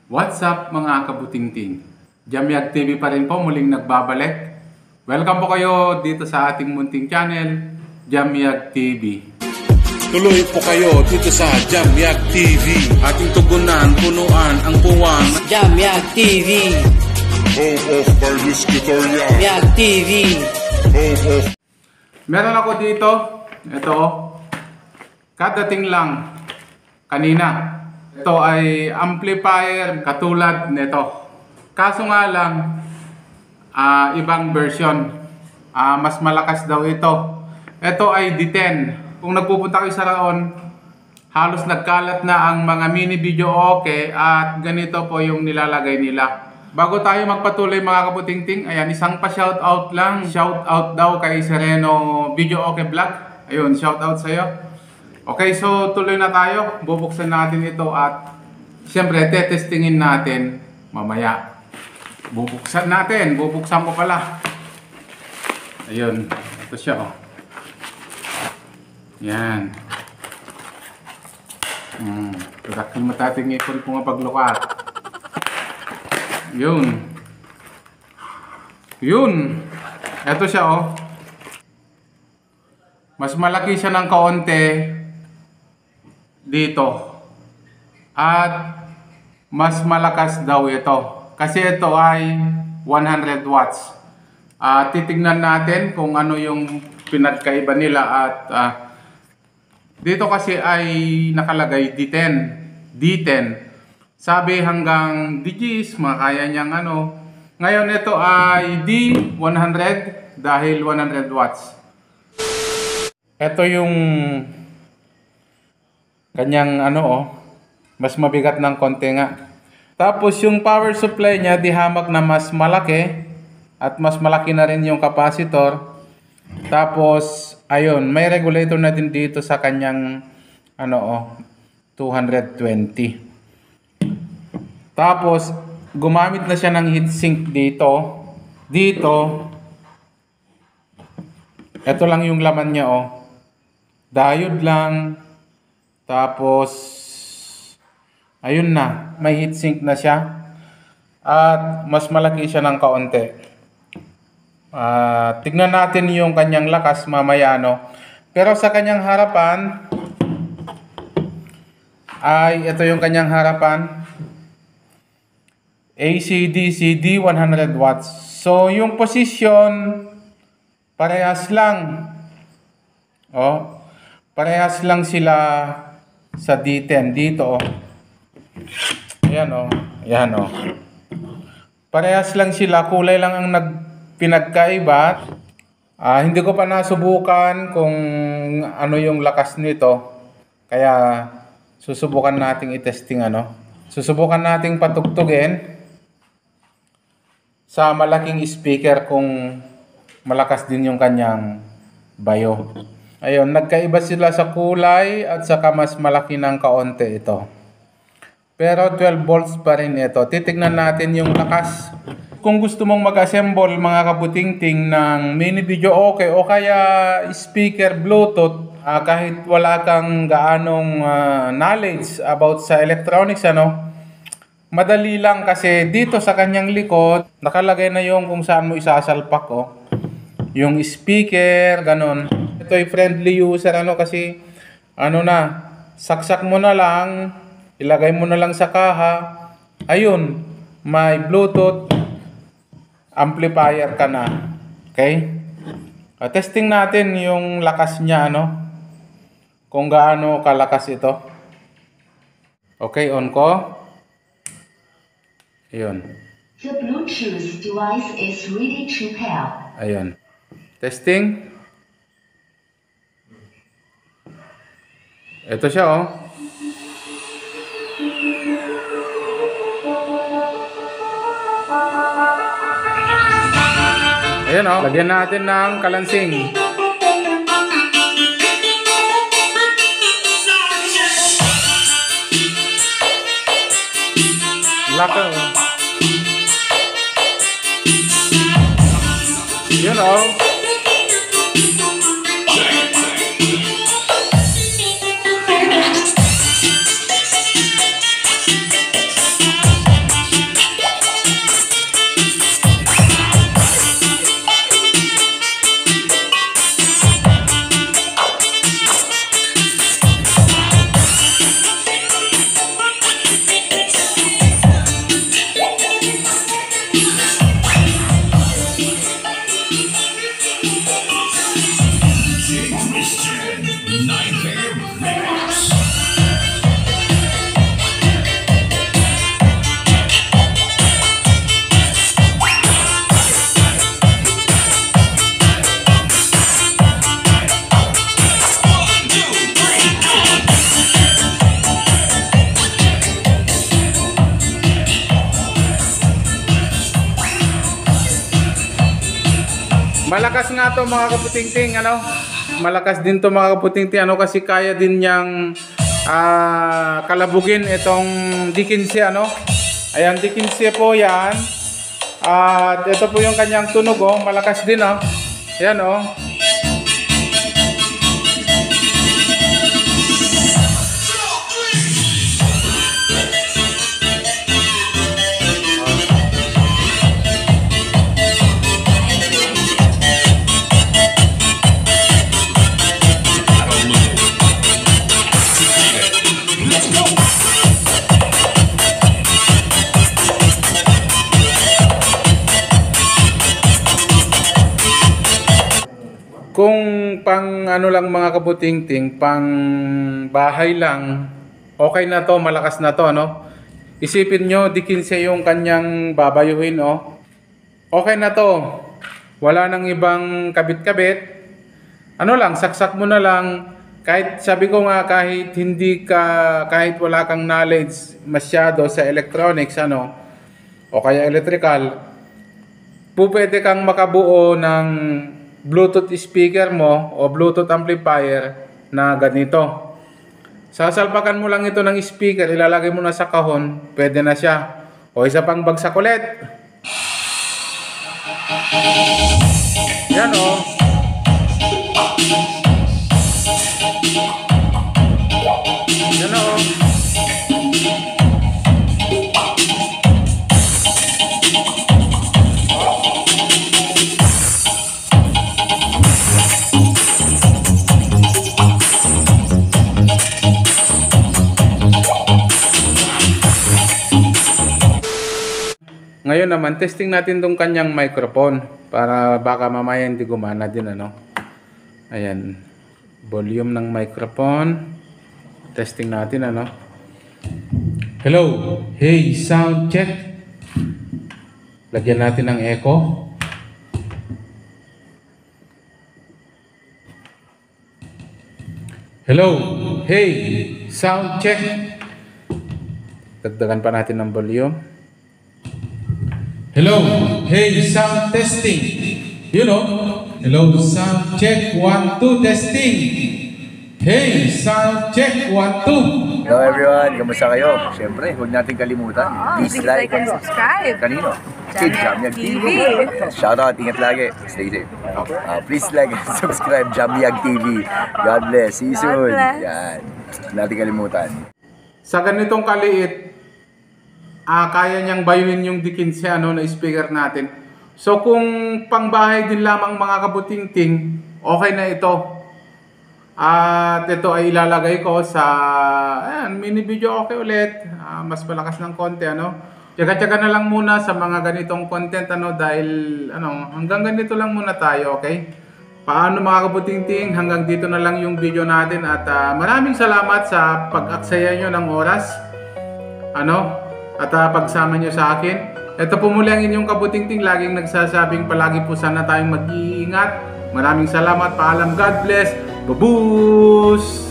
What's up mga kabutingting? Jamyag TV pa rin po muling nagbabalik. Welcome po kayo dito sa ating munting channel, Jamyag TV. Tuloy po kayo dito sa Jamyag TV. Ating tugunan, punuan ang puwang. Jamyag TV. Home of Barnes Guitarya. Jamyag TV. Home of... Meron ako dito, ito, kadating lang kanina. Ito ay amplifier katulad nito. Kaso nga lang, ibang version. Mas malakas daw ito. Ito ay D10. Kung nagpupunta kayo sa Raon, halos nagkalat na ang mga mini video okay at ganito po yung nilalagay nila. Bago tayo magpatuloy mga kabutingting, ayan, isang pa shoutout lang. Shoutout daw kay Sereno Video Okay Vlog. Ayun, shoutout sa'yo. Okay, so tuloy na tayo. Bubuksan natin ito at siyempre tetestingin natin mamaya. Bubuksan natin. Bubuksan ko pala. Ayun, ito siya oh. Yan. Pagkakil matating ipon ko nga paglukat. Yun. Yun. Ito siya oh. Mas malaki siya ng kaunti dito. At mas malakas daw ito. Kasi ito ay 100 watts. Titignan natin kung ano yung pinagkaiba nila at dito kasi ay nakalagay D10. D10. Sabi hanggang DGs, makaya niyang ano. Ngayon ito ay D100 dahil 100 watts. Ito yung kanyang ano oh, mas mabigat ng konti nga. Tapos yung power supply niya dihamak na mas malaki at mas malaki na rin yung capacitor. Tapos ayun, may regulator na din dito sa kanyang ano oh, 220. Tapos gumamit na siya ng heatsink dito. Dito ito lang yung laman niya oh. Diode lang. Tapos ayun na, may heatsink na siya. At mas malaki siya ng kaunti. Tignan natin yung kanyang lakas mamaya no. Pero sa kanyang harapan ay ito yung kanyang harapan. AC/DC 100 watts. So yung position parehas lang. Oh. Parehas lang sila sa D10 dito oh. Ayan oh. Ayan oh. Parehas lang sila, kulay lang ang pinagkaiba. Hindi ko pa nasubukan kung ano yung lakas nito. Kaya susubukan nating i-testing ano. Susubukan nating patugtugin sa malaking speaker kung malakas din yung kanyang bayo. Ayun, nagkaiba sila sa kulay at saka mas malaki ng kaunti ito. Pero 12 volts pa rin ito. Titignan natin yung lakas. Kung gusto mong mag-assemble mga kabutingting ng mini video okay o kaya speaker Bluetooth, kahit wala kang gaanong knowledge about sa electronics ano, madali lang kasi dito sa kanyang likod nakalagay na yung kung saan mo isasalpak oh. Yung speaker, ganon. Ito ay friendly user ano kasi ano na, saksak mo na lang, ilagay mo na lang sa kaha. Ayun, may Bluetooth amplifier ka na. Okay? Testing natin yung lakas niya ano. Kung gaano kalakas ito. Okay, on ko. Ayun. The Bluetooth device is ready to pair. Ayun. Testing. Ito siya oh. Ayan oh. Lagyan natin ng kalansing. Laka oh. Yun oh. Malakas nga to mga kaputingting, ano? Malakas din to mga kaputingting, ano, kasi kaya din niyang kalabugin itong D15, ano? Ayan, D15 po yan. At ito po yung kanyang tunog, oh. Malakas din, oh. Ayan, oh. Kung pang ano lang mga kabutingting, pang bahay lang, okay na to, malakas na to, ano? Isipin nyo, D15 yung kanyang babayuhin, oh. Okay na to. Wala nang ibang kabit-kabit. Ano lang, saksak mo na lang. Kahit sabi ko nga, kahit wala kang knowledge masyado sa electronics, ano, o kaya electrical, pwede kang makabuo ng Bluetooth speaker mo o Bluetooth amplifier na ganito. Sasalpakan mo lang ito ng speaker, ilalagay mo na sa kahon, pwede na siya. O isa pang bagsak ulit. Yan, o. Yan, o. Ngayon naman, testing natin tong kanyang microphone para baka mamaya hindi gumana din, ano. Ayan. Volume ng microphone. Testing natin, ano. Hello. Hey, sound check. Lagyan natin ng echo. Hello. Hey, sound check. Dagdagan pa natin ng volume. Hello, hey, sound testing. You know, hello, sound check, 1, 2, testing. Hey, sound check, 1, 2. Hello everyone, kamusta kayo? Siyempre, huwag natin kalimutan. Please like and subscribe. Kanino? Kay Jamyag TV. Shoutout, ingat lagi. Stay safe. Please like and subscribe Jamyag TV. God bless. See you soon. Yan. Huwag natin kalimutan. Sa ganitong kaliit, kaya niyang bayuhin yung D15 ano, na speaker natin. So kung pangbahay din lamang mga kabutingting, okay na ito. At ito ay ilalagay ko sa mini video, okay ulit. Mas malakas ng konti, ano. Tiyaga-tiyaga na lang muna sa mga ganitong content, ano, dahil hanggang ganito lang muna tayo, okay? Paano mga kabutingting, hanggang dito na lang yung video natin at maraming salamat sa pag-aksaya nyo ng oras. At pagsama nyo sa akin. Ito po muli ang inyong kabutingting, laging nagsasabing palagi po sana tayong mag-iingat. Maraming salamat, paalam, God bless, babush!